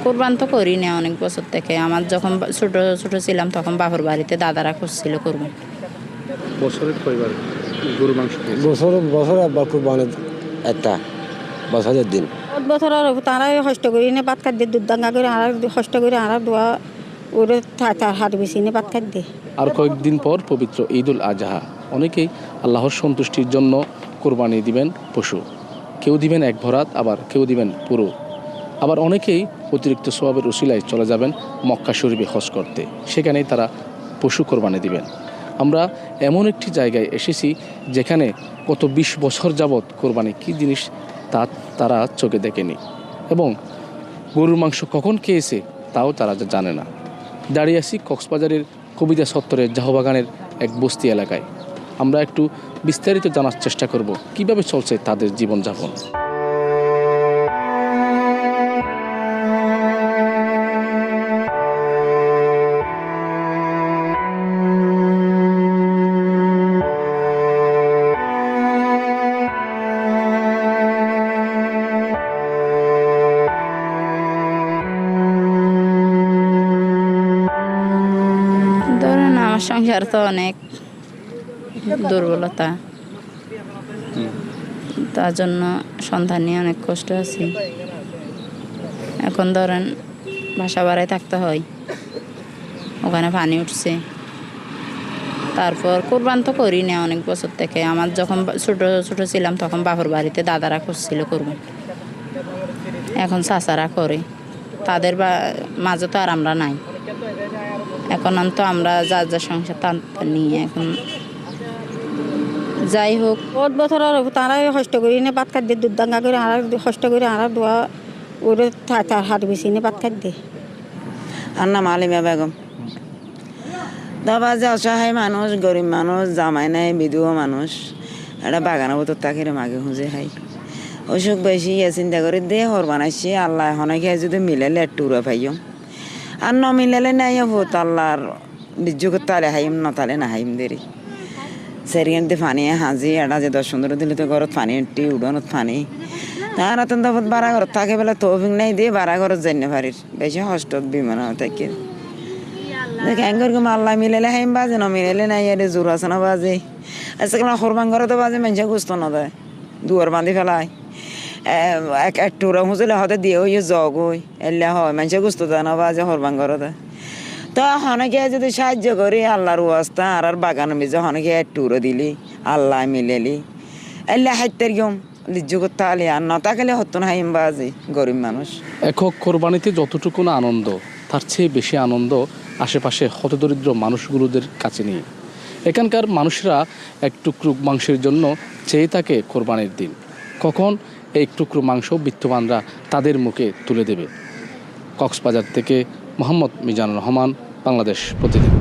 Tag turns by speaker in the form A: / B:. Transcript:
A: কোরবান তো করি না অনেক বছর থেকে। আমার যখন ছোট ছোট ছিলাম তখন বাপের বাড়িতে দাদারা করছিল কোরবান।
B: বছরে কয়বার গরু মাংস খেয়েছেন?
C: বছরে একবার কোরবানি একটা বছরের দিন।
D: বছর আর তারাই কষ্ট করি নে ভাত খাদ্য দুধ দাঙ্গা করে আর কষ্ট করে আর দোয়া ওরে তার হাত বেশি নে ভাত খাদ্য।
B: আর কয়েকদিন পর পবিত্র ঈদ উল আজহা। অনেকেই আল্লাহর সন্তুষ্টির জন্য কোরবানি দিবেন পশু। কেউ দিবেন এক ভরাত, আবার কেউ দিবেন পুরো। আবার অনেকেই অতিরিক্ত সওয়াবের উসিলায় চলে যাবেন মক্কা শরীফে হজ করতে, সেখানেই তারা পশু কোরবানি দিবেন। আমরা এমন একটি জায়গায় এসেছি যেখানে গত ২০ বছর যাবৎ কোরবানি কী জিনিস তা তারা চোখে দেখেনি, এবং গরুর মাংস কখন খেয়েছে তাও তারা জানে না। দাঁড়িয়ে আছি কক্সবাজারের কবিতা চত্বরের জাহবাগানের এক বস্তি এলাকায়। আমরা একটু বিস্তারিত জানার চেষ্টা করব কিভাবে চলছে তাদের জীবনযাপন।
A: ধরেন আমার সংসার তো অনেক দুর্বলতা, তার জন্য সন্তান নিয়ে অনেক কষ্ট আছি। এখন ধরেন বাসা বাড়ায় থাকতে হয়, ওখানে পানি উঠছে। তারপর কোরবান তো করি না অনেক বছর থেকে। আমার যখন ছোট ছোট ছিলাম তখন বাপের বাড়িতে দাদারা করছিল কোরবান। এখন চাচারা করে, তাদের মাঝে তো আর আমরা নাই। এখন তো আমরা যার যার সংসার তার নিয়ে এখন যাই হোক।
D: বছর আর তারাই কষ্ট করি নে ভাত খাদ্য দুধ দাঙ্গা করে আর কষ্ট করে আর দোয়া ওরে তার হাত বেশি নে ভাত খাদ্য।
E: আর নাম আলিমা বেগম। দাবা যে অসহায় মানুষ, গরিব মানুষ, জামাই নাই, বিধবা মানুষ, একটা বাগানের বোতর তাকে মাগে খুঁজে খাই। অসুখ বেশি চিন্তা করে দে হর বানাইছি আল্লাহ অনেকে যদি মিলালে একটু উড়া পাইম, আর ন মিলালে নাই হত আল্লাহর নির্যোগ তালে হাইম ন তালে না হাইম দেরি সেরিয়ানতে পানি হাজি এটা যে 10-15 দিলে তো ঘরত পানি এটি উড়ানত পানি তার অত্যন্ত বাড়া ঘরত থাকে বেলা তৌফিক নাই দিয়ে বাড়া ঘরত জানি পারির বেশি হস্টত বিমান থাকে দেখ এঙ্গর আল্লাহ মিলালে হাইম বাজে ন মিলালে নাই এর জোর আছে না বাজে। আজকে হরবাং ঘরতো বাজে মানুষে গুস্ত না দেয়, দুয়ার বাঁধি ফেলায় একটু ওরা হুঁচলে হতে দিয়ে ওই জগ ওই এলে হয় মানুষে গুস্ত দেয় না বাজে হরবাং ঘরতে। তো অনেকে যদি সাহায্য করি আল্লাহর ওয়াস্তা আর বাগানের মেজে অনেকে একটু উড়ো দিলি আল্লাহ মিলেলি এলে হাইতের গম লিজ্জু করতে আলি আর না তাকালে হতো না হাইম বাজে গরিব মানুষ।
B: একক কোরবানিতে যতটুকু না আনন্দ, তার চেয়ে বেশি আনন্দ আশেপাশে হতদরিদ্র মানুষগুলোদের কাছে নিয়ে। এখানকার মানুষরা এক টুকরো মাংসের জন্য চেয়ে থাকে কোরবানির দিন, কখন এই টুকরো মাংস বিত্তবানরা তাদের মুখে তুলে দেবে। কক্সবাজার থেকে মোহাম্মদ মিজানুর রহমান, বাংলাদেশ প্রতিদিন।